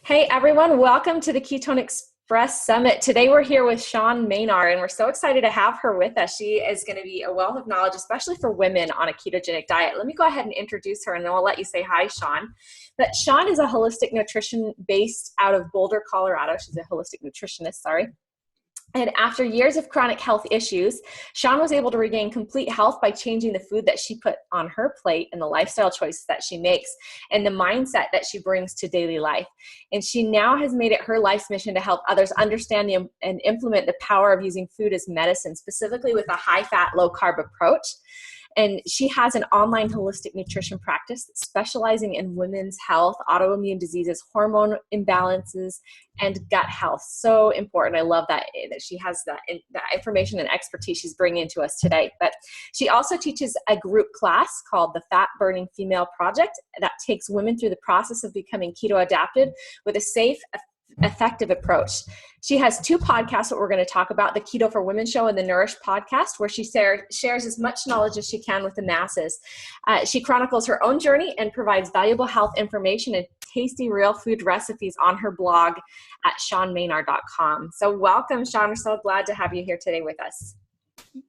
Hey everyone, welcome to the KetonExpress Summit. Today we're here with Shawn Mynar and we're so excited to have her with us. She is going to be a wealth of knowledge, especially for women on a ketogenic diet. Let me go ahead and introduce her and then I'll let you say hi, Shawn. But Shawn is a holistic nutrition based out of Boulder, Colorado. She's a holistic nutritionist, sorry. And after years of chronic health issues, Shawn was able to regain complete health by changing the food that she put on her plate and the lifestyle choices that she makes and the mindset that she brings to daily life. And she now has made it her life's mission to help others understand and implement the power of using food as medicine, specifically with a high-fat, low-carb approach. And she has an online holistic nutrition practice specializing in women's health, autoimmune diseases, hormone imbalances, and gut health. So important. I love that she has that information and expertise she's bringing to us today. But she also teaches a group class called the Fat Burning Female Project that takes women through the process of becoming keto adapted with a safe, effective approach. She has two podcasts that we're going to talk about, the Keto for Women show and the Nourish podcast, where she shares as much knowledge as she can with the masses. She chronicles her own journey and provides valuable health information and tasty real food recipes on her blog at ShawnMynar.com. So welcome, Shawn. We're so glad to have you here today with us.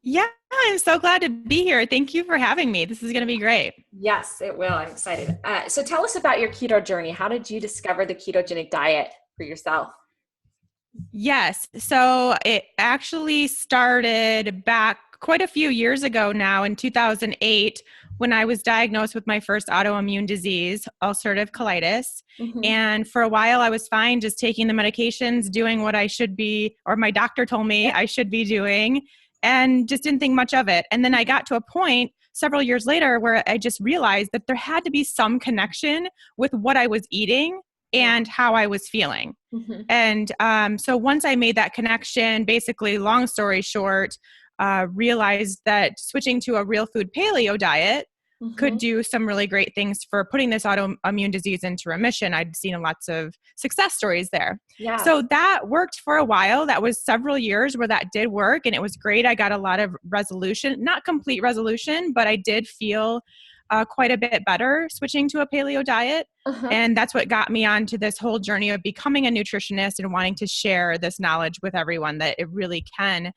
Yeah, I'm so glad to be here. Thank you for having me. This is going to be great. Yes, it will. I'm excited. So tell us about your keto journey. How did you discover the ketogenic diet for yourself? Yes. So it actually started back quite a few years ago now in 2008 when I was diagnosed with my first autoimmune disease, ulcerative colitis. Mm-hmm. And for a while I was fine just taking the medications, doing what I should be, or my doctor told me I should be doing, and just didn't think much of it. And then I got to a point several years later where I just realized that there had to be some connection with what I was eating and how I was feeling. Mm-hmm. And so once I made that connection, basically, long story short, realized that switching to a real food paleo diet could do some really great things for putting this autoimmune disease into remission. I'd seen lots of success stories there. Yeah. So that worked for a while. That was several years where that did work, and it was great. I got a lot of resolution, not complete resolution, but I did feel quite a bit better switching to a paleo diet. And that's what got me onto this whole journey of becoming a nutritionist and wanting to share this knowledge with everyone, that it really can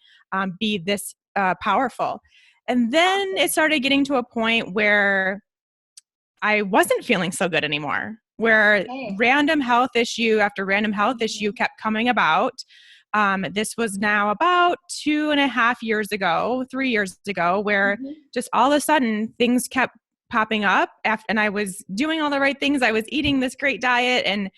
be this powerful. And then it started getting to a point where I wasn't feeling so good anymore, where random health issue after random health issue kept coming about. This was now about 2.5 years ago, 3 years ago, where just all of a sudden things kept popping up and I was doing all the right things. I was eating this great diet and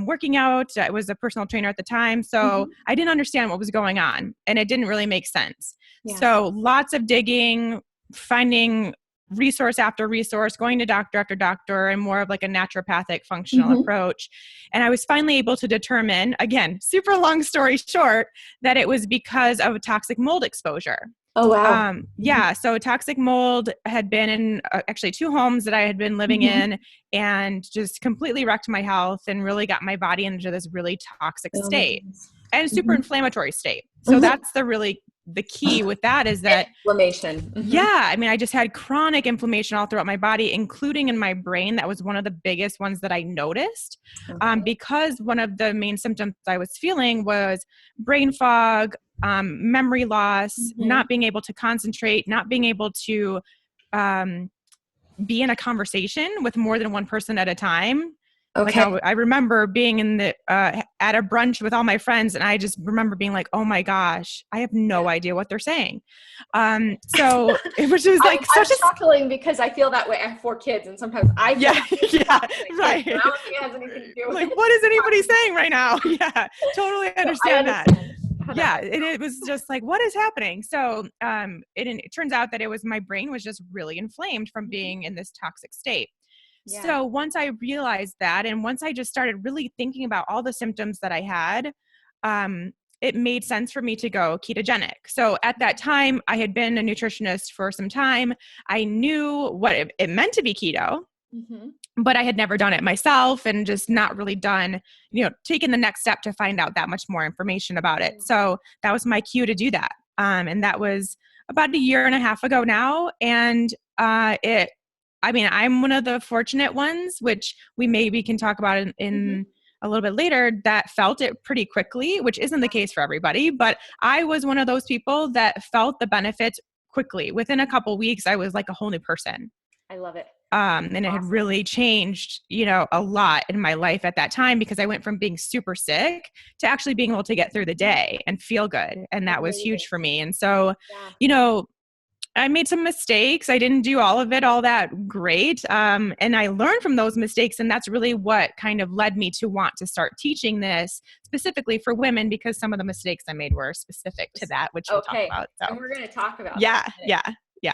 working out. I was a personal trainer at the time. So I didn't understand what was going on and it didn't really make sense. Yeah. So lots of digging, finding resource after resource, going to doctor after doctor, and more of like a naturopathic functional approach. And I was finally able to determine, again, super long story short, that it was because of toxic mold exposure. Oh, wow. Yeah. So toxic mold had been in actually 2 homes that I had been living in, and just completely wrecked my health and really got my body into this really toxic state and super inflammatory state. So that's the key with that is that inflammation. Yeah. I mean, I just had chronic inflammation all throughout my body, including in my brain. That was one of the biggest ones that I noticed because one of the main symptoms I was feeling was brain fog, memory loss, not being able to concentrate, not being able to be in a conversation with more than one person at a time. Okay. Like I remember being in the at a brunch with all my friends, and I just remember being like, "Oh my gosh, I have no idea what they're saying." So it was just like I'm chuckling because I feel that way. I have 4 kids, and sometimes I feel right. I don't think it has anything to do with like, what is anybody saying right now? Yeah, totally understand that. Yeah, it was just like, what is happening? So it turns out that it was my brain was just really inflamed from being in this toxic state. Yeah. So once I realized that, and once I just started really thinking about all the symptoms that I had, it made sense for me to go ketogenic. So at that time, I had been a nutritionist for some time. I knew what it meant to be keto, but I had never done it myself and just not really taken the next step to find out that much more information about it. So that was my cue to do that. And that was about 1.5 years ago now. And I'm one of the fortunate ones, which we maybe can talk about in a little bit later that felt it pretty quickly, which isn't the case for everybody, but I was one of those people that felt the benefits quickly. Within a couple weeks, I was like a whole new person. I love it. And it had really changed, a lot in my life at that time, because I went from being super sick to actually being able to get through the day and feel good. And that was huge for me. And so, I made some mistakes. I didn't do all of it all that great. And I learned from those mistakes. And that's really what kind of led me to want to start teaching this specifically for women, because some of the mistakes I made were specific to that, which we'll talk about. So. And we're going to talk about that. Yeah.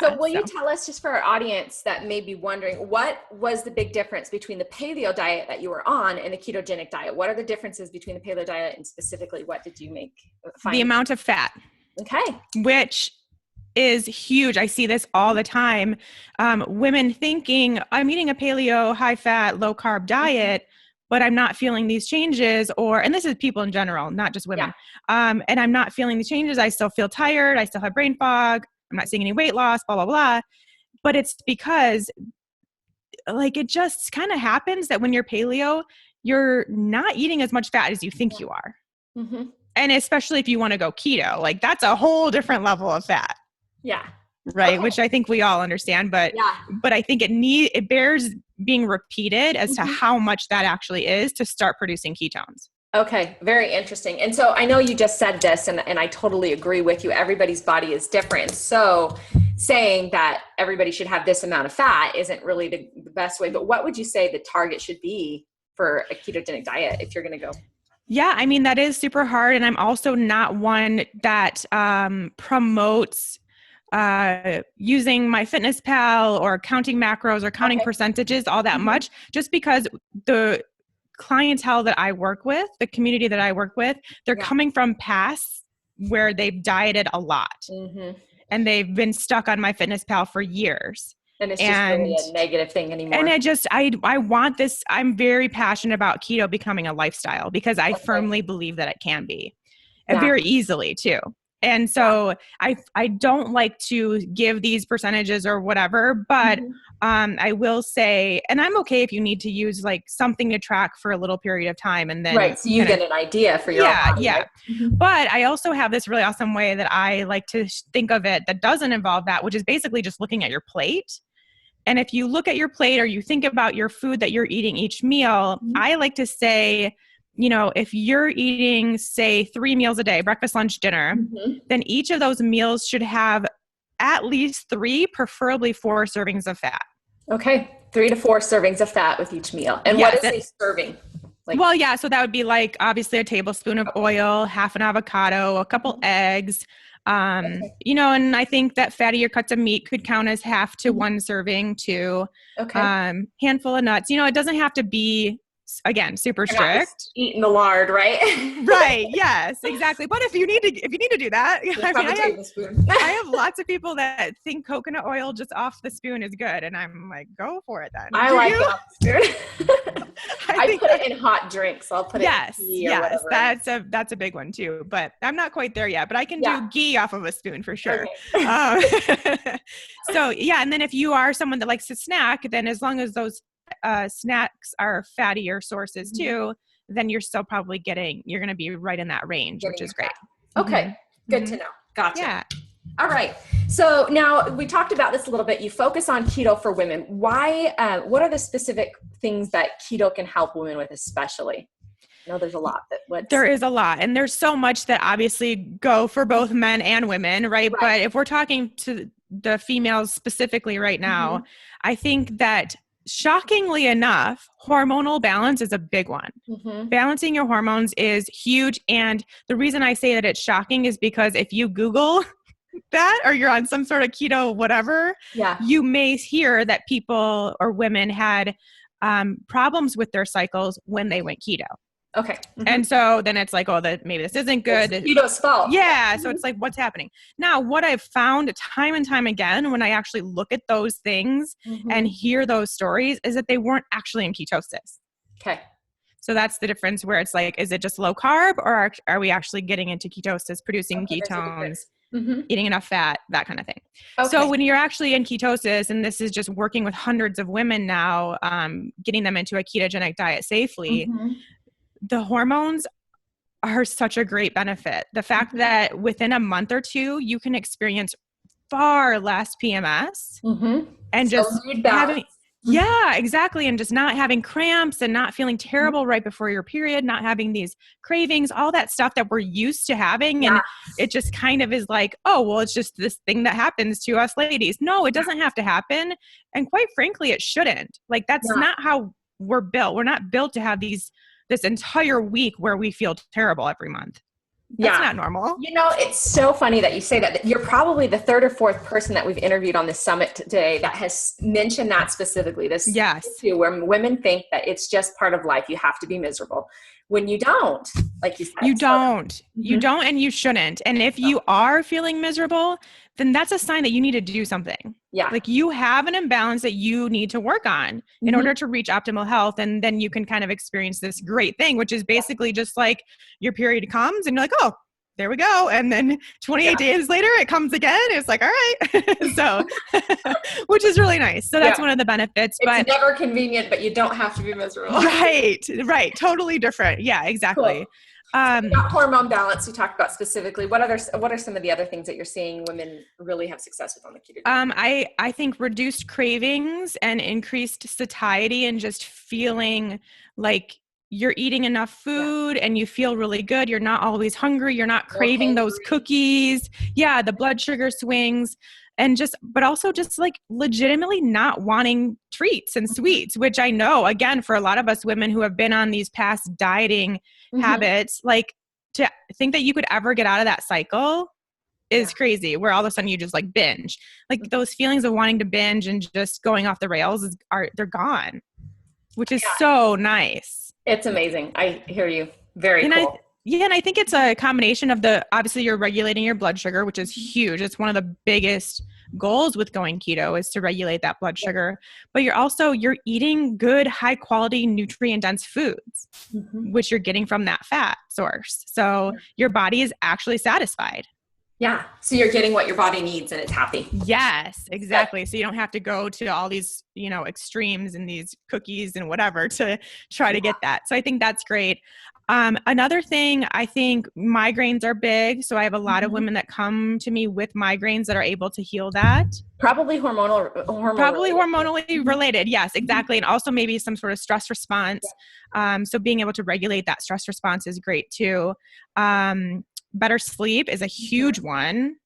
So will you tell us, just for our audience that may be wondering, what was the big difference between the paleo diet that you were on and the ketogenic diet? What are the differences between the paleo diet, and specifically what did you find? The amount of fat. Okay. Which is huge. I see this all the time. Women thinking, I'm eating a paleo, high fat, low carb diet, but I'm not feeling these changes, and this is people in general, not just women. And I'm not feeling the changes. I still feel tired. I still have brain fog. I'm not seeing any weight loss, blah, blah, blah. But it's because it just kind of happens that when you're paleo, you're not eating as much fat as you think you are. Mm-hmm. And especially if you want to go keto, that's a whole different level of fat. Yeah. Right. Okay. Which I think we all understand, but I think it bears being repeated as to how much that actually is to start producing ketones. Okay. Very interesting. And so I know you just said this, and I totally agree with you. Everybody's body is different. So saying that everybody should have this amount of fat isn't really the best way, but what would you say the target should be for a ketogenic diet if you're going to go? Yeah. I mean, that is super hard. And I'm also not one that promotes using MyFitnessPal or counting macros or counting percentages all that much, just because the clientele that I work with, the community that I work with, they're coming from pasts where they've dieted a lot and they've been stuck on MyFitnessPal for years. And it's just really a negative thing anymore. And I want this, I'm very passionate about keto becoming a lifestyle, because I firmly believe that it can be, and very easily too. And so I don't like to give these percentages or whatever, but I will say, and I'm okay if you need to use something to track for a little period of time, and then so you get an idea for your own body, right? But I also have this really awesome way that I like to think of it that doesn't involve that, which is basically just looking at your plate. And if you look at your plate, or you think about your food that you're eating each meal, I like to say, if you're eating, say, 3 meals a day, breakfast, lunch, dinner, then each of those meals should have at least 3, preferably 4 servings of fat. Okay. 3 to 4 servings of fat with each meal. And what is a serving? So that would be obviously a tablespoon of oil, half an avocado, a couple eggs, and I think that fattier cuts of meat could count as half to 1 serving too. Okay. Handful of nuts. It doesn't have to be, again, super strict. Eating the lard, right? Right. Yes, exactly. But if you need to do that, I have lots of people that think coconut oil just off the spoon is good. And I'm like, go for it then. I like off the spoon. I put it in hot drinks. I'll put it in ghee or whatever. That's a big one too, but I'm not quite there yet, but I can do ghee off of a spoon for sure. Okay. And then if you are someone that likes to snack, then as long as those snacks are fattier sources too, then you're still probably you're going to be right in that range, which is great. Okay. Good to know. Gotcha. Yeah. All right. So now we talked about this a little bit. You focus on keto for women. Why, what are the specific things that keto can help women with, especially? I know there's a lot. There is a lot. And there's so much that obviously go for both men and women, right? But if we're talking to the females specifically right now, I think that shockingly enough, hormonal balance is a big one. Balancing your hormones is huge. And the reason I say that it's shocking is because if you Google that, or you're on some sort of keto, whatever, you may hear that people or women had problems with their cycles when they went keto. Okay. And so then it's like, maybe this isn't good. It's keto's fault. Yeah. So it's like, what's happening? Now, what I've found time and time again, when I actually look at those things and hear those stories, is that they weren't actually in ketosis. Okay. So that's the difference, where it's like, is it just low carb, or are we actually getting into ketosis, producing ketones, eating enough fat, that kind of thing. Okay. So when you're actually in ketosis, and this is just working with hundreds of women now, getting them into a ketogenic diet safely, the hormones are such a great benefit. The fact that within a month or two, you can experience far less PMS and So just mood having, balance. yeah, exactly. And just not having cramps and not feeling terrible right before your period, not having these cravings, all that stuff that we're used to having. Yeah. And it just kind of is like, oh, well, it's just this thing that happens to us ladies. No, it doesn't have to happen. And quite frankly, it shouldn't. Like, that's Yeah. not how we're built. We're not built to have this entire week where we feel terrible every month. That's not normal. You know, it's so funny that you say that. You're probably the third or fourth person that we've interviewed on this summit today that has mentioned that specifically. This issue where women think that it's just part of life. You have to be miserable when you don't, like you said. You don't. You don't, and you shouldn't. And if you are feeling miserable, then that's a sign that you need to do something. Yeah. Like, you have an imbalance that you need to work on in order to reach optimal health. And then you can kind of experience this great thing, which is basically just like your period comes and you're like, oh, there we go. And then 28 days later, it comes again. It's like, all right. So, which is really nice. So that's one of the benefits. It's never convenient, but you don't have to be miserable. Right. Totally different. Yeah, exactly. Cool. So hormone balance you talked about specifically. What are some of the other things that you're seeing women really have success with on the keto diet? I think reduced cravings and increased satiety and just feeling like you're eating enough food and you feel really good. You're not always hungry. You're not craving those cookies. Yeah. The blood sugar swings and but also just like legitimately not wanting treats and sweets, which I know, again, for a lot of us women who have been on these past dieting habits, like, to think that you could ever get out of that cycle is crazy, where all of a sudden you just like binge. Like, those feelings of wanting to binge and just going off the rails they're gone, which is so nice. It's amazing. I hear you. Very cool. And I think it's a combination of obviously you're regulating your blood sugar, which is huge. It's one of the biggest goals with going keto is to regulate that blood sugar, but you're eating good, high quality, nutrient dense foods, which you're getting from that fat source. So your body is actually satisfied. Yeah. So you're getting what your body needs and it's happy. Yes, exactly. So you don't have to go to all these, extremes and these cookies and whatever to try to get that. So I think that's great. Another thing, I think migraines are big. So I have a lot of women that come to me with migraines that are able to heal that. Probably hormonally related. Yes, exactly. And also maybe some sort of stress response. So being able to regulate that stress response is great too. Better sleep is a huge one,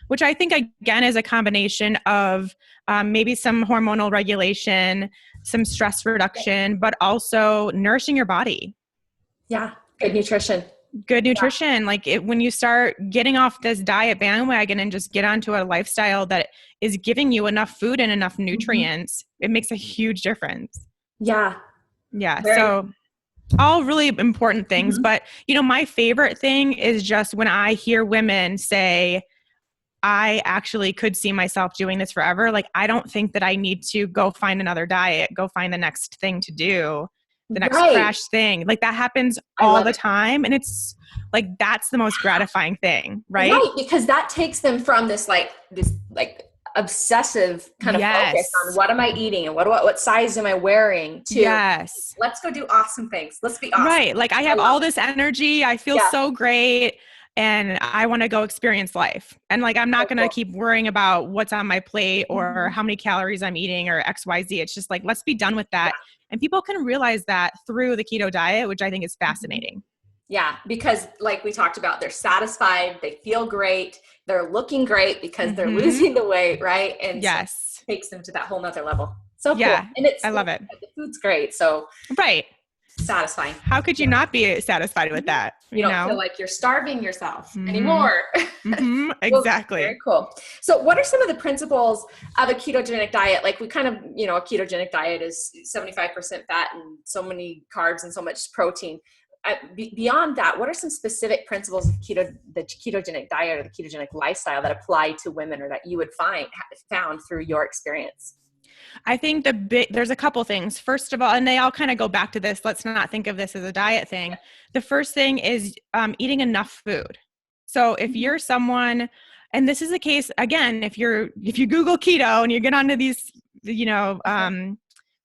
which I think again is a combination of maybe some hormonal regulation, some stress reduction, but also nourishing your body. Yeah. Good nutrition. Like when you start getting off this diet bandwagon and just get onto a lifestyle that is giving you enough food and enough nutrients, it makes a huge difference. Yeah. So all really important things. But, my favorite thing is just when I hear women say, I actually could see myself doing this forever. Like, I don't think that I need to go find another diet, go find the next thing to do, the next crash thing. Like, that happens all the time. And it's like, that's the most gratifying thing, right? Right. Because that takes them from this obsessive kind of focus on what am I eating and what size am I wearing to let's go do awesome things. Let's be awesome. Right. Like, I have all this energy. I feel so great. And I want to go experience life. And like, I'm not going to keep worrying about what's on my plate or how many calories I'm eating or XYZ. It's just like, let's be done with that. And people can realize that through the keto diet, which I think is fascinating. Yeah. Because like we talked about, they're satisfied. They feel great. They're looking great because they're losing the weight. Right. And so it takes them to that whole nother level. So cool. And I love it. The food's great. So satisfying. How could you not be satisfied with that? You don't feel like you're starving yourself anymore. Exactly. Very cool. So what are some of the principles of a ketogenic diet? Like, we kind of, a ketogenic diet is 75% fat and so many carbs and so much protein. Beyond that, what are some specific principles of the ketogenic diet or the ketogenic lifestyle that apply to women or that you would found through your experience? I think there's a couple things. First of all, and they all kind of go back to this. Let's not think of this as a diet thing. The first thing is eating enough food. So if you're someone, and this is the case, again, if you Google keto and you get onto these,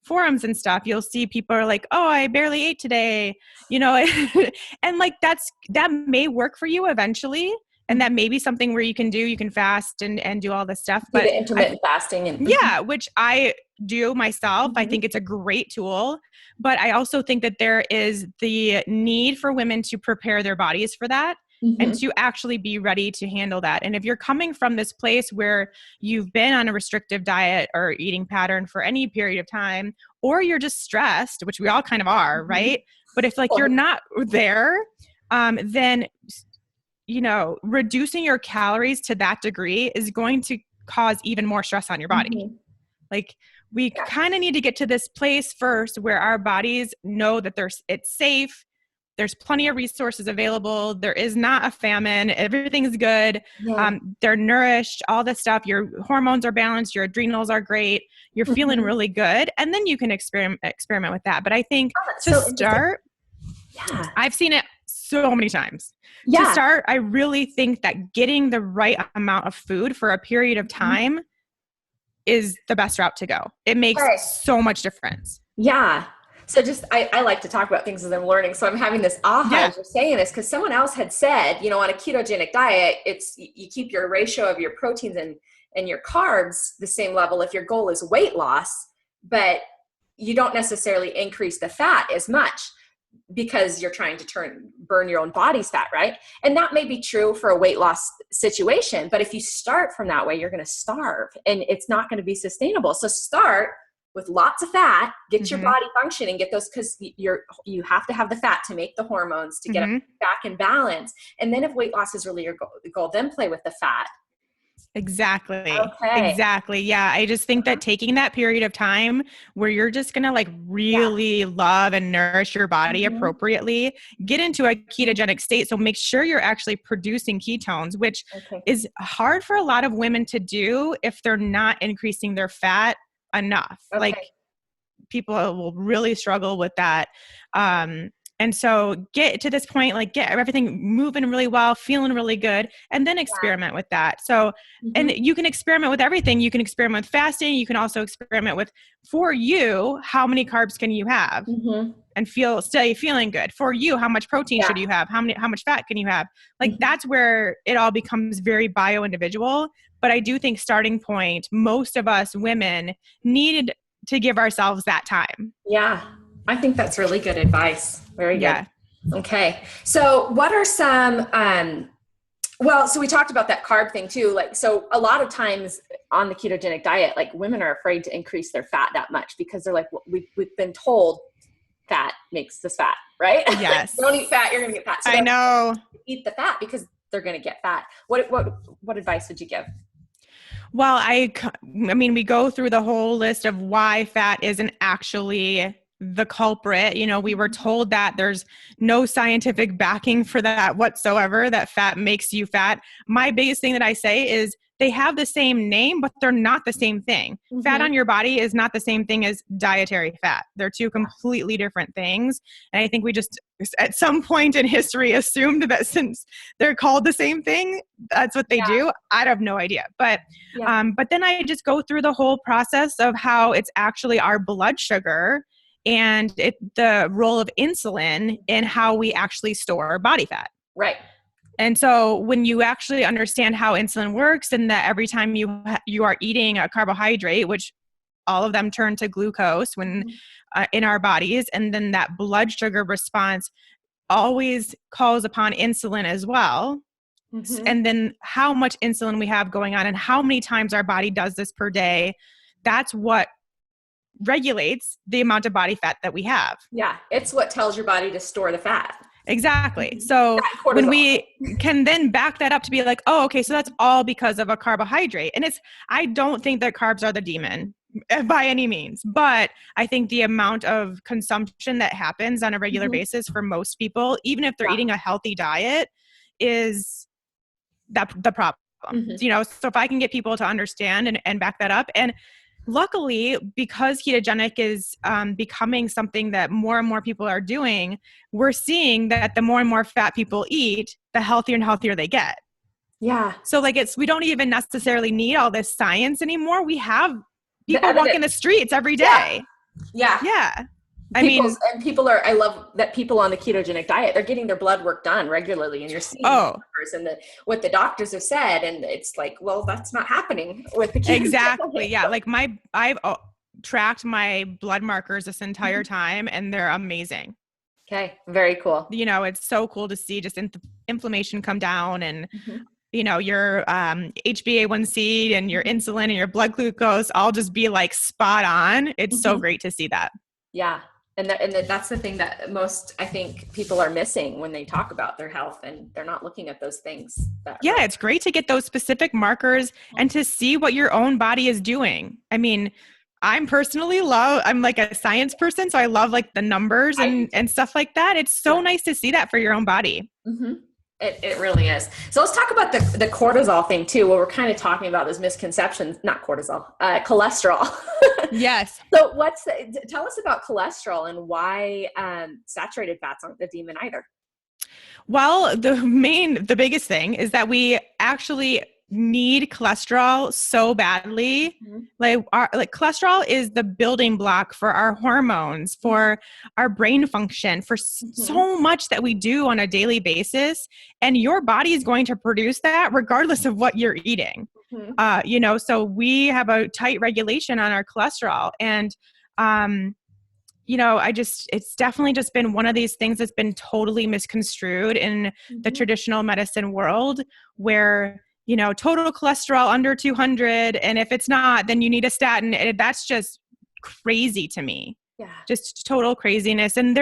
forums and stuff, you'll see people are like, oh, I barely ate today, and like that may work for you eventually. And that may be something where you can fast and do all this stuff. Do But the intermittent fasting. Yeah, which I do myself. I think it's a great tool. But I also think that there is the need for women to prepare their bodies for that and to actually be ready to handle that. And if you're coming from this place where you've been on a restrictive diet or eating pattern for any period of time, or you're just stressed, which we all kind of are, right? But if like you're not there, then reducing your calories to that degree is going to cause even more stress on your body. Like we kind of need to get to this place first where our bodies know that it's safe. There's plenty of resources available. There is not a famine. Everything's good. They're nourished, all this stuff. Your hormones are balanced. Your adrenals are great. You're feeling really good. And then you can experiment with that. But I think to start, I've seen it so many times. To start, I really think that getting the right amount of food for a period of time is the best route to go. It makes so much difference. Yeah. So I like to talk about things as I'm learning. So I'm having this aha as you're saying this, because someone else had said, on a ketogenic diet, you keep your ratio of your proteins and your carbs the same level if your goal is weight loss, but you don't necessarily increase the fat as much, because you're trying to burn your own body's fat, right? And that may be true for a weight loss situation, but if you start from that way, you're going to starve and it's not going to be sustainable. So start with lots of fat, get your body functioning, get those, because you have to have the fat to make the hormones to get it back in balance. And then if weight loss is really your goal, then play with the fat. Exactly. Exactly. Yeah. I just think that taking that period of time where you're just going to like really love and nourish your body appropriately, get into a ketogenic state. So make sure you're actually producing ketones, which is hard for a lot of women to do if they're not increasing their fat enough. Like people will really struggle with that. And so get to this point, like get everything moving really well, feeling really good, and then experiment with that. So, and you can experiment with everything. You can experiment with fasting. You can also experiment with, for you, how many carbs can you have and stay feeling good? For you, how much protein should you have? How much fat can you have? Like that's where it all becomes very bio-individual. But I do think starting point, most of us women needed to give ourselves that time. Yeah. I think that's really good advice. Very good. Okay. So what are some, so we talked about that carb thing too. Like, so a lot of times on the ketogenic diet, like women are afraid to increase their fat that much because they're like, we've been told fat makes us fat, right? Yes. Don't eat fat, you're going to get fat. So I know. Eat the fat because they're going to get fat. What advice would you give? Well, I mean, we go through the whole list of why fat isn't actually the culprit. We were told that there's no scientific backing for that whatsoever, that fat makes you fat. My biggest thing that I say is they have the same name, but they're not the same thing. Fat on your body is not the same thing as dietary fat. They're two completely different things. And I think we just, at some point in history, assumed that since they're called the same thing, that's what they do. I have no idea. But then I just go through the whole process of how it's actually our blood sugar and the role of insulin in how we actually store body fat. Right. And so when you actually understand how insulin works, and that every time you are eating a carbohydrate, which all of them turn to glucose when in our bodies, and then that blood sugar response always calls upon insulin as well. And then how much insulin we have going on and how many times our body does this per day, that's what regulates the amount of body fat that we have. Yeah. It's what tells your body to store the fat. Exactly. So when we can then back that up to be like, oh, okay, so that's all because of a carbohydrate. And I don't think that carbs are the demon by any means, but I think the amount of consumption that happens on a regular basis for most people, even if they're eating a healthy diet, is the problem. So if I can get people to understand and back that up, and luckily, because ketogenic is becoming something that more and more people are doing, we're seeing that the more and more fat people eat, the healthier and healthier they get. Yeah. So we don't even necessarily need all this science anymore. We have people walking the streets every day. Yeah. Yeah. I love that people on the ketogenic diet, they're getting their blood work done regularly, and you're seeing the numbers and what the doctors have said. And it's like, well, that's not happening with the ketogenic. Exactly. Yeah. Like I've tracked my blood markers this entire time, and they're amazing. Okay. Very cool. It's so cool to see just inflammation come down, and your HbA1c and your insulin and your blood glucose all just be like spot on. It's so great to see that. Yeah. And that's the thing that most, I think, people are missing when they talk about their health, and they're not looking at those things. It's great to get those specific markers and to see what your own body is doing. I mean, I'm like a science person, so I love like the numbers and stuff like that. It's so nice to see that for your own body. Mm-hmm. It really is. So let's talk about the cortisol thing too. Well, we're kind of talking about those misconceptions, not cortisol, cholesterol. Yes. So tell us about cholesterol and why saturated fats aren't the demon either. Well, the biggest thing is that we actually need cholesterol so badly. Like cholesterol is the building block for our hormones, for our brain function, for so much that we do on a daily basis. And your body is going to produce that regardless of what you're eating. So we have a tight regulation on our cholesterol. And, it's definitely just been one of these things that's been totally misconstrued in the traditional medicine world, where total cholesterol under 200. And if it's not, then you need a statin. That's just crazy to me. Yeah. Just total craziness. And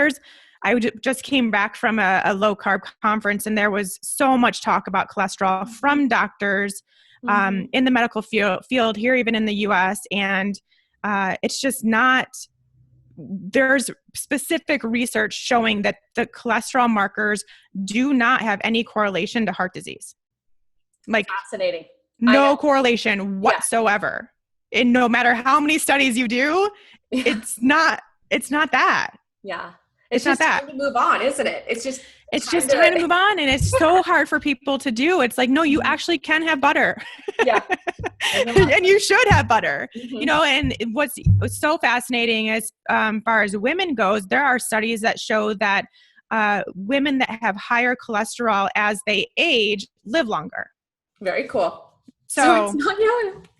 I just came back from a low carb conference, and there was so much talk about cholesterol from doctors in the medical field here, even in the US. And it's just not, there's specific research showing that the cholesterol markers do not have any correlation to heart disease. Like fascinating. No correlation whatsoever. Yeah. And no matter how many studies you do, it's not that. Yeah. It's not that. Time to move on, isn't it? It's just time to move on. And it's so hard for people to do. It's like, no, you actually can have butter. Yeah. And you should have butter, and what's so fascinating as far as women goes, there are studies that show that women that have higher cholesterol as they age live longer. Very cool. So it's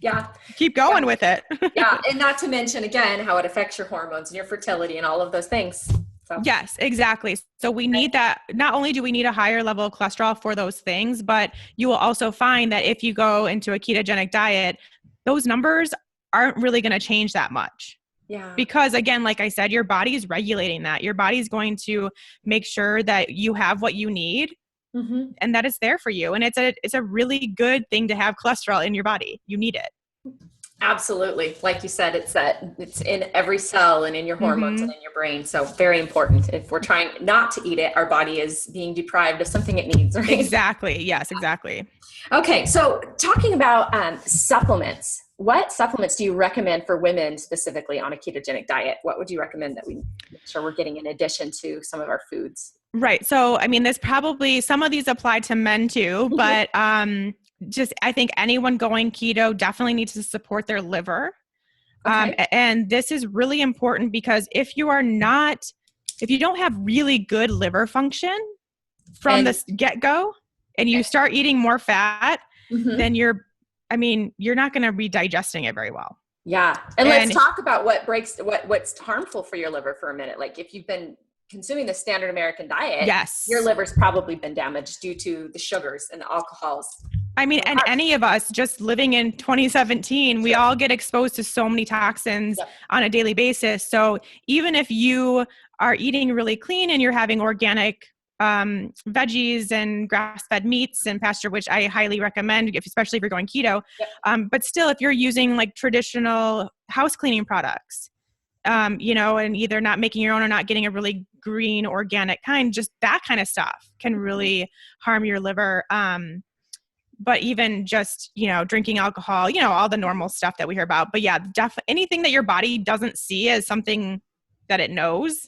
not, keep going with it. Yeah. And not to mention, again, how it affects your hormones and your fertility and all of those things. So. Yes, exactly. So we need that. Not only do we need a higher level of cholesterol for those things, but you will also find that if you go into a ketogenic diet, those numbers aren't really going to change that much. Yeah. Because again, like I said, your body is regulating that. Your body is going to make sure that you have what you need. And that it's there for you. And it's a really good thing to have cholesterol in your body. You need it. Absolutely. Like you said, it's in every cell and in your hormones and in your brain. So very important. If we're trying not to eat it, our body is being deprived of something it needs, right? Exactly. Yes, exactly. Okay. So talking about supplements, what supplements do you recommend for women specifically on a ketogenic diet? What would you recommend that we make sure we're getting in addition to some of our foods? Right. So, I mean, there's probably some of these apply to men too, but just I think anyone going keto definitely needs to support their liver. Okay. And this is really important because if you don't have really good liver function from the get-go and you start eating more fat, then you're not going to be digesting it very well. Yeah. And let's talk about what's harmful for your liver for a minute. Like if you've been consuming the standard American diet, your liver's probably been damaged due to the sugars and the alcohols. I mean, and any of us just living in 2017, we all get exposed to so many toxins on a daily basis. So even if you are eating really clean and you're having organic veggies and grass-fed meats and pasture, which I highly recommend, especially if you're going keto. But still, if you're using like traditional house cleaning products, and either not making your own or not getting a really green organic kind, just that kind of stuff can really harm your liver. But even just, drinking alcohol, all the normal stuff that we hear about. But yeah, anything that your body doesn't see as something that it knows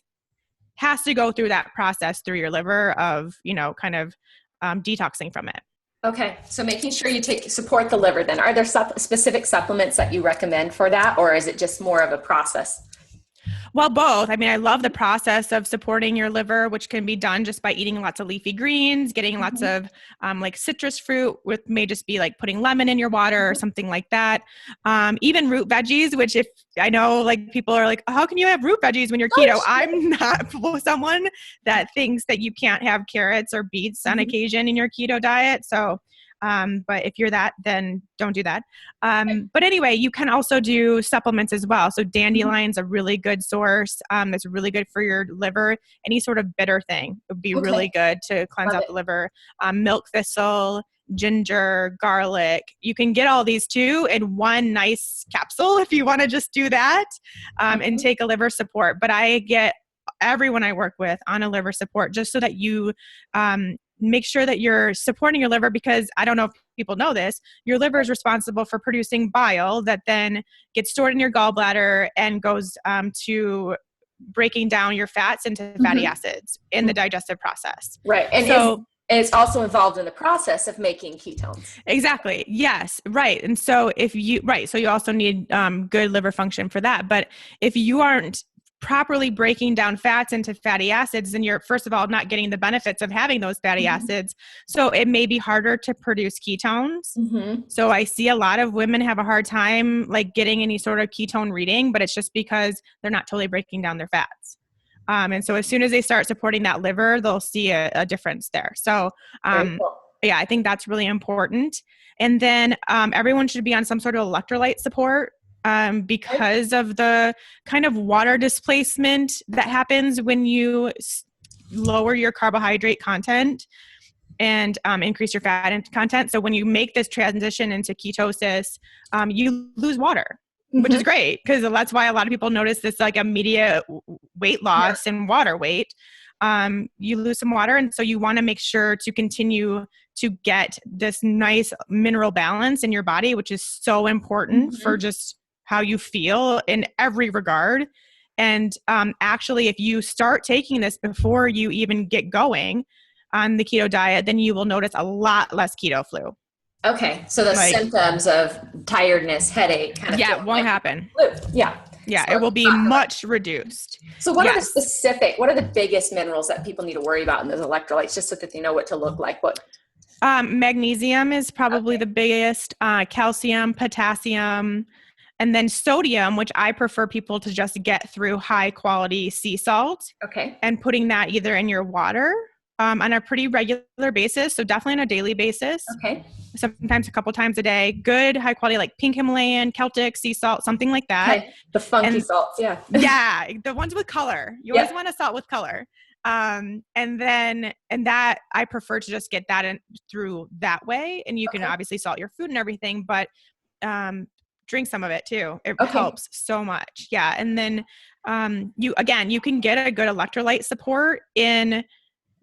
has to go through that process through your liver of, detoxing from it. Okay. So making sure you support the liver then. Are there specific supplements that you recommend for that, or is it just more of a process? Well, both. I mean, I love the process of supporting your liver, which can be done just by eating lots of leafy greens, getting lots of like citrus fruit, which may just be like putting lemon in your water or something like that. Even root veggies, which if I know like people are like, how can you have root veggies when you're keto? I'm not someone that thinks that you can't have carrots or beets on occasion in your keto diet. So but if you're that, then don't do that. But anyway, you can also do supplements as well. So dandelion's a really good source. That's really good for your liver. Any sort of bitter thing would be really good to cleanse out the liver. Milk thistle, ginger, garlic. You can get all these too in one nice capsule if you want to just do that and take a liver support. But I get everyone I work with on a liver support just so that you make sure that you're supporting your liver, because I don't know if people know this, your liver is responsible for producing bile that then gets stored in your gallbladder and goes to breaking down your fats into fatty acids in the digestive process. Right. And so it's also involved in the process of making ketones. Exactly. Yes. Right. And so so you also need good liver function for that. But if you aren't properly breaking down fats into fatty acids, then you're, first of all, not getting the benefits of having those fatty acids. So it may be harder to produce ketones. So I see a lot of women have a hard time like getting any sort of ketone reading, but it's just because they're not totally breaking down their fats. And so as soon as they start supporting that liver, they'll see a difference there. So yeah, I think that's really important. And then everyone should be on some sort of electrolyte support. Because of the kind of water displacement that happens when you lower your carbohydrate content and increase your fat content. So when you make this transition into ketosis, you lose water, which is great because that's why a lot of people notice this like immediate weight loss and water weight. You lose some water. And so you want to make sure to continue to get this nice mineral balance in your body, which is so important for just how you feel in every regard. And actually, if you start taking this before you even get going on the keto diet, then you will notice a lot less keto flu. Okay. So the symptoms of tiredness, headache kind of won't happen. Yeah. Yeah, so it will be much reduced. So what are the biggest minerals that people need to worry about in those electrolytes, just so that they know what to look like? Magnesium is probably the biggest, calcium, potassium, and then sodium, which I prefer people to just get through high quality sea salt. Okay. And putting that either in your water on a pretty regular basis. So definitely on a daily basis. Okay. Sometimes a couple times a day. Good high quality, like pink Himalayan, Celtic, sea salt, something like that. Okay. The funky salts. Yeah. Yeah. The ones with color. You always want a salt with color. And that I prefer to just get that in through that way. And you can obviously salt your food and everything, but drink some of it too. It helps so much. Yeah. And then you can get a good electrolyte support in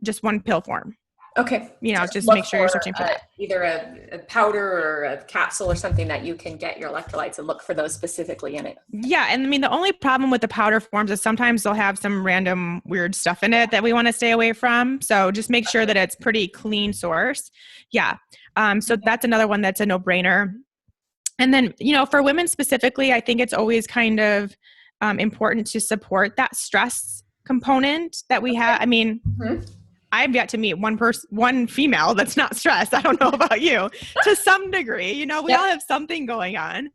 just one pill form. Okay. Just make sure you're searching for that. Either a powder or a capsule or something that you can get your electrolytes, and look for those specifically in it. Yeah. And I mean, the only problem with the powder forms is sometimes they'll have some random weird stuff in it that we want to stay away from. So just make sure that it's pretty clean source. Yeah. So that's another one that's a no-brainer. And then, for women specifically, I think it's always kind of important to support that stress component that we have. I mean, I've yet to meet one female that's not stressed. I don't know about you. To some degree, we all have something going on.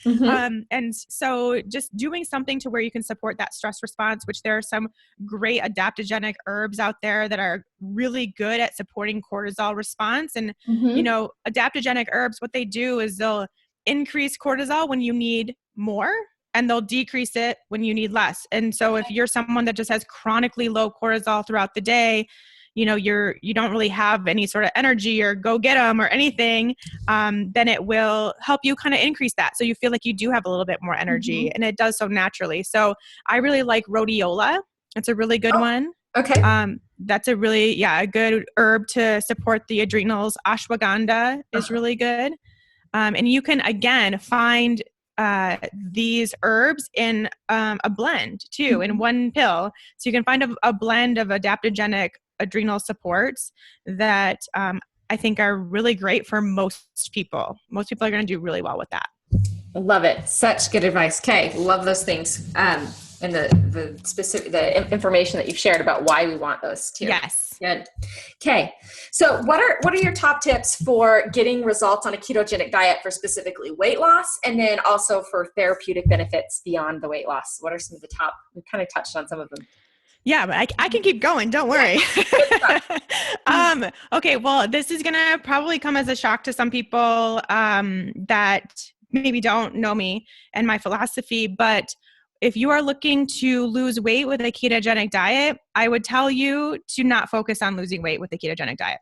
And so just doing something to where you can support that stress response, which there are some great adaptogenic herbs out there that are really good at supporting cortisol response. And, adaptogenic herbs, what they do is they'll increase cortisol when you need more, and they'll decrease it when you need less. And so if you're someone that just has chronically low cortisol throughout the day, you don't really have any sort of energy or go get them or anything, then it will help you kind of increase that. So you feel like you do have a little bit more energy, and it does so naturally. So I really like rhodiola. It's a really good one. Okay. That's a really, a good herb to support the adrenals. Ashwagandha is really good. And you can, again, find these herbs in a blend too, in one pill. So you can find a blend of adaptogenic adrenal supports that I think are really great for most people. Most people are going to do really well with that. Love it. Such good advice. Okay. Love those things. And the specific, the information that you've shared about why we want those too. Yes. Good. Okay. So what are your top tips for getting results on a ketogenic diet for specifically weight loss, and then also for therapeutic benefits beyond the weight loss? What are some of the top, we kind of touched on some of them. Yeah, but I can keep going. Don't worry. Okay. Well, this is going to probably come as a shock to some people that maybe don't know me and my philosophy, but if you are looking to lose weight with a ketogenic diet, I would tell you to not focus on losing weight with the ketogenic diet,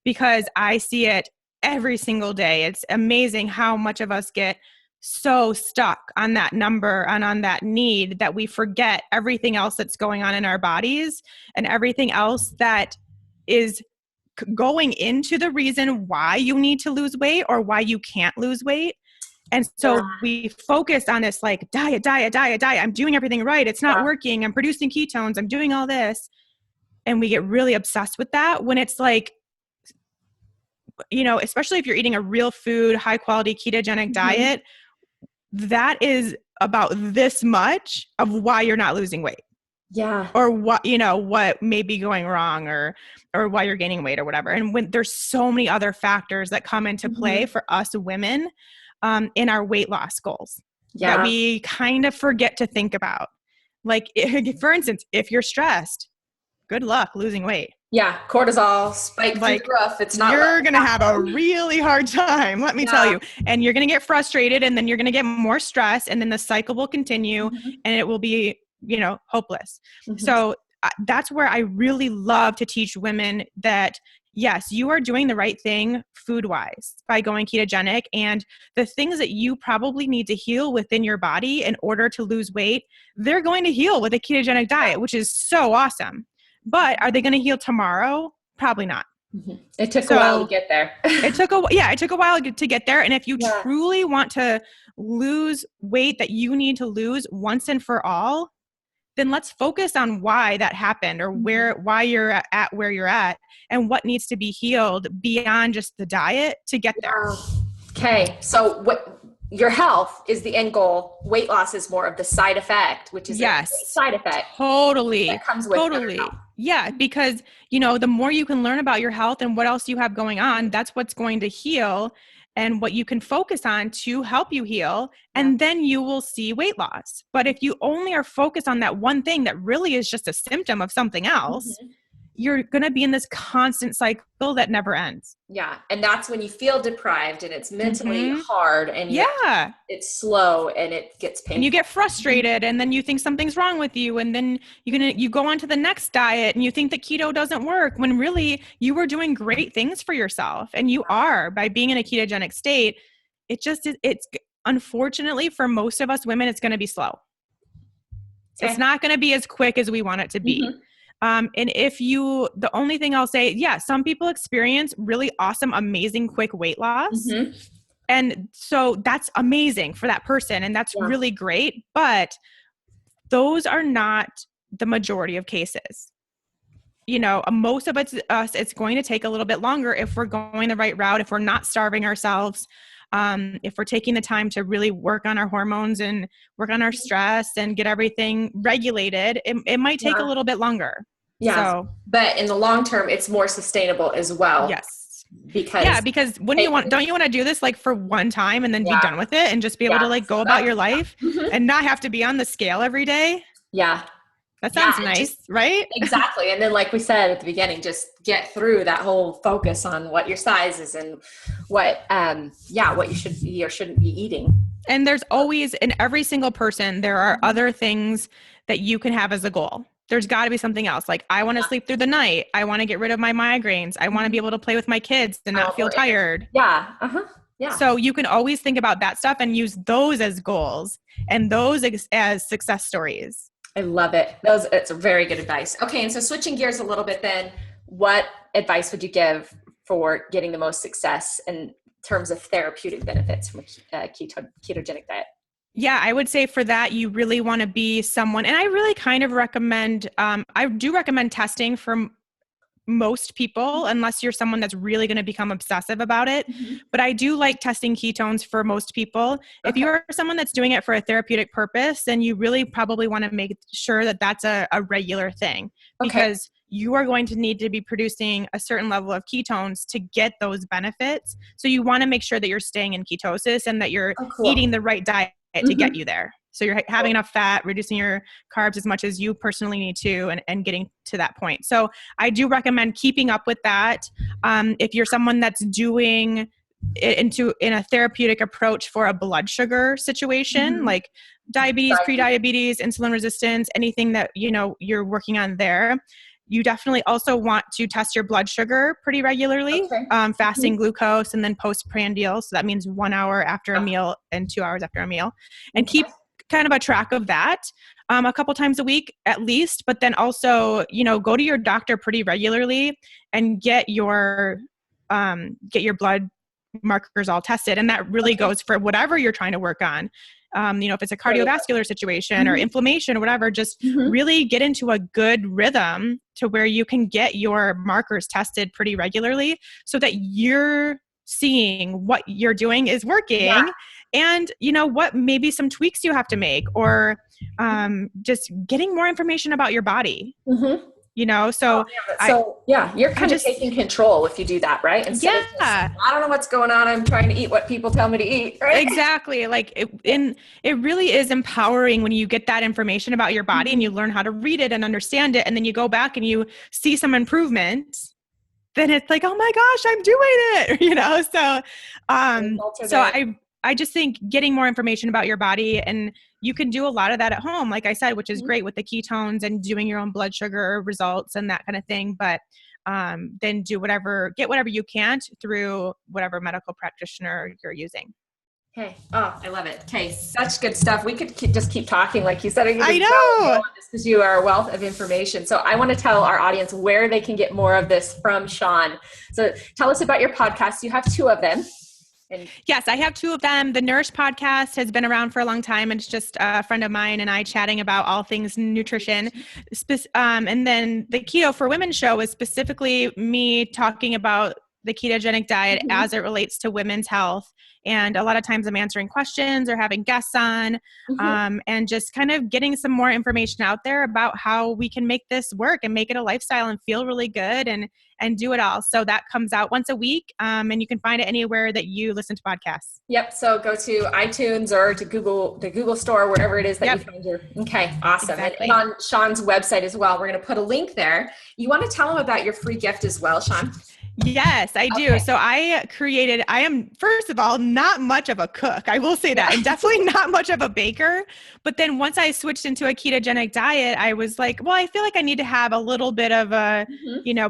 because I see it every single day. It's amazing how much of us get so stuck on that number and on that need that we forget everything else that's going on in our bodies and everything else that is going into the reason why you need to lose weight or why you can't lose weight. And so we focus on this like diet. I'm doing everything right. It's not working. I'm producing ketones. I'm doing all this. And we get really obsessed with that when it's like, especially if you're eating a real food, high quality ketogenic diet, that is about this much of why you're not losing weight. Yeah. Or what may be going wrong or why you're gaining weight or whatever. And when there's so many other factors that come into play for us women in our weight loss goals that we kind of forget to think about. Like, for instance, if you're stressed, good luck losing weight. Yeah. Cortisol spike through the roof. It's not, you're going to have a really hard time, let me tell you. And you're going to get frustrated, and then you're going to get more stress, and then the cycle will continue and it will be, hopeless. So that's where I really love to teach women that yes, you are doing the right thing food-wise by going ketogenic, and the things that you probably need to heal within your body in order to lose weight, they're going to heal with a ketogenic diet, which is so awesome. But are they going to heal tomorrow? Probably not. It took a while to get there. It took a while to get there. And if you truly want to lose weight that you need to lose once and for all, then let's focus on why that happened, or why you're at where you're at, and what needs to be healed beyond just the diet to get there. Okay. So your health is the end goal. Weight loss is more of the side effect, which is a side effect. Totally. That comes with totally. Yeah. Because, the more you can learn about your health and what else you have going on, that's what's going to heal and what you can focus on to help you heal. And then you will see weight loss. But if you only are focused on that one thing that really is just a symptom of something else, you're going to be in this constant cycle that never ends. Yeah. And that's when you feel deprived, and it's mentally hard, and it's slow, and it gets painful. And you get frustrated, and then you think something's wrong with you. And then you go on to the next diet, and you think that keto doesn't work, when really you were doing great things for yourself. And you are, by being in a ketogenic state. It's unfortunately for most of us women, it's going to be slow. Okay. It's not going to be as quick as we want it to be. And the only thing I'll say, some people experience really awesome, amazing, quick weight loss. And so that's amazing for that person. And that's really great. But those are not the majority of cases. Most of it's going to take a little bit longer if we're going the right route, if we're not starving ourselves, if we're taking the time to really work on our hormones and work on our stress and get everything regulated, it might take a little bit longer. Yeah. But in the long term, it's more sustainable as well. Yes. Because don't you want to do this like for one time and then be done with it and just be able to like go about your life and not have to be on the scale every day? Yeah. That sounds nice, right? Exactly. And then, like we said at the beginning, just get through that whole focus on what your size is and what you should be or shouldn't be eating. And there's always, in every single person, there are other things that you can have as a goal. There's got to be something else. Like, I want to sleep through the night. I want to get rid of my migraines. I want to be able to play with my kids and not feel tired. Yeah. Yeah. So you can always think about that stuff and use those as goals and those as success stories. I love it. It's very good advice. Okay. And so switching gears a little bit then, what advice would you give for getting the most success in terms of therapeutic benefits from a ketogenic diet? Yeah, I would say for that, you really want to be someone, and I really kind of recommend, I do recommend testing for most people, unless you're someone that's really going to become obsessive about it. Mm-hmm. But I do like testing ketones for most people. If you are someone that's doing it for a therapeutic purpose, then you really probably want to make sure that that's a regular thing, because you are going to need to be producing a certain level of ketones to get those benefits. So you want to make sure that you're staying in ketosis and that you're eating the right diet to get you there. So you're having enough fat, reducing your carbs as much as you personally need to, and getting to that point. So I do recommend keeping up with that. If you're someone that's doing it in a therapeutic approach for a blood sugar situation, like diabetes, prediabetes, insulin resistance, anything that, you're working on there, you definitely also want to test your blood sugar pretty regularly, fasting glucose, and then postprandial. So that means 1 hour after a meal and 2 hours after a meal, and keep kind of a track of that a couple times a week at least. But then also, go to your doctor pretty regularly and get your blood markers all tested. And that really goes for whatever you're trying to work on. If it's a cardiovascular situation or inflammation or whatever, just really get into a good rhythm to where you can get your markers tested pretty regularly so that you're seeing what you're doing is working, and what maybe some tweaks you have to make, or just getting more information about your body. So you're kind of taking control if you do that, right? Instead of just, I don't know what's going on, I'm trying to eat what people tell me to eat, right? Exactly. It really is empowering when you get that information about your body and you learn how to read it and understand it, and then you go back and you see some improvement. Then it's like, oh my gosh, I'm doing it, So I just think getting more information about your body, and you can do a lot of that at home, like I said, which is great with the ketones and doing your own blood sugar results and that kind of thing. But then get whatever you can through whatever medical practitioner you're using. Okay. Oh, I love it. Okay. Such good stuff. We could just keep talking. Like you said, I know. Just because you are a wealth of information. So I want to tell our audience where they can get more of this from Shawn. So tell us about your podcast. You have 2 of them. Yes, I have 2 of them. The Nourish podcast has been around for a long time, and it's just a friend of mine and I chatting about all things nutrition. And then the Keto for Women show is specifically me talking about the ketogenic diet as it relates to women's health. And a lot of times I'm answering questions or having guests on, and just kind of getting some more information out there about how we can make this work and make it a lifestyle and feel really good and do it all. So that comes out once a week, and you can find it anywhere that you listen to podcasts. Yep. So go to iTunes or to the Google store, wherever it is that you find your. Okay. Awesome. Exactly. And on Shawn's website as well, we're going to put a link there. You want to tell them about your free gift as well, Shawn? Yes, I do. So I am, first of all, not much of a cook. I will say that. I'm definitely not much of a baker. But then once I switched into a ketogenic diet, I was like, well, I feel like I need to have a little bit of a,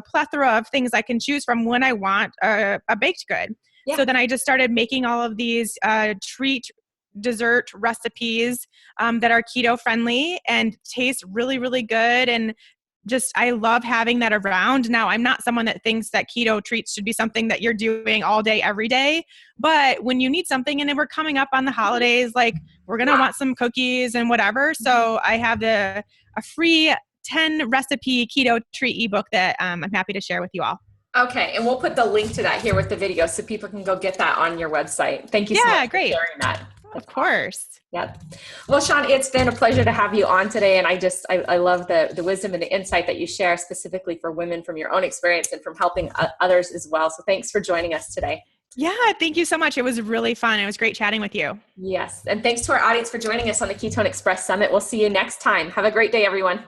plethora of things I can choose from when I want a baked good. Yeah. So then I just started making all of these treat dessert recipes that are keto friendly and taste really, really good. And I love having that around. Now, I'm not someone that thinks that keto treats should be something that you're doing all day, every day. But when you need something, and then we're coming up on the holidays, like we're going to want some cookies and whatever. So I have a free 10 recipe keto treat ebook that I'm happy to share with you all. Okay. And we'll put the link to that here with the video so people can go get that on your website. Thank you so much for sharing that. Of course. Yeah. Well, Shawn, it's been a pleasure to have you on today. And I love the wisdom and the insight that you share specifically for women from your own experience and from helping others as well. So thanks for joining us today. Yeah. Thank you so much. It was really fun. It was great chatting with you. Yes. And thanks to our audience for joining us on the Ketone Express Summit. We'll see you next time. Have a great day, everyone.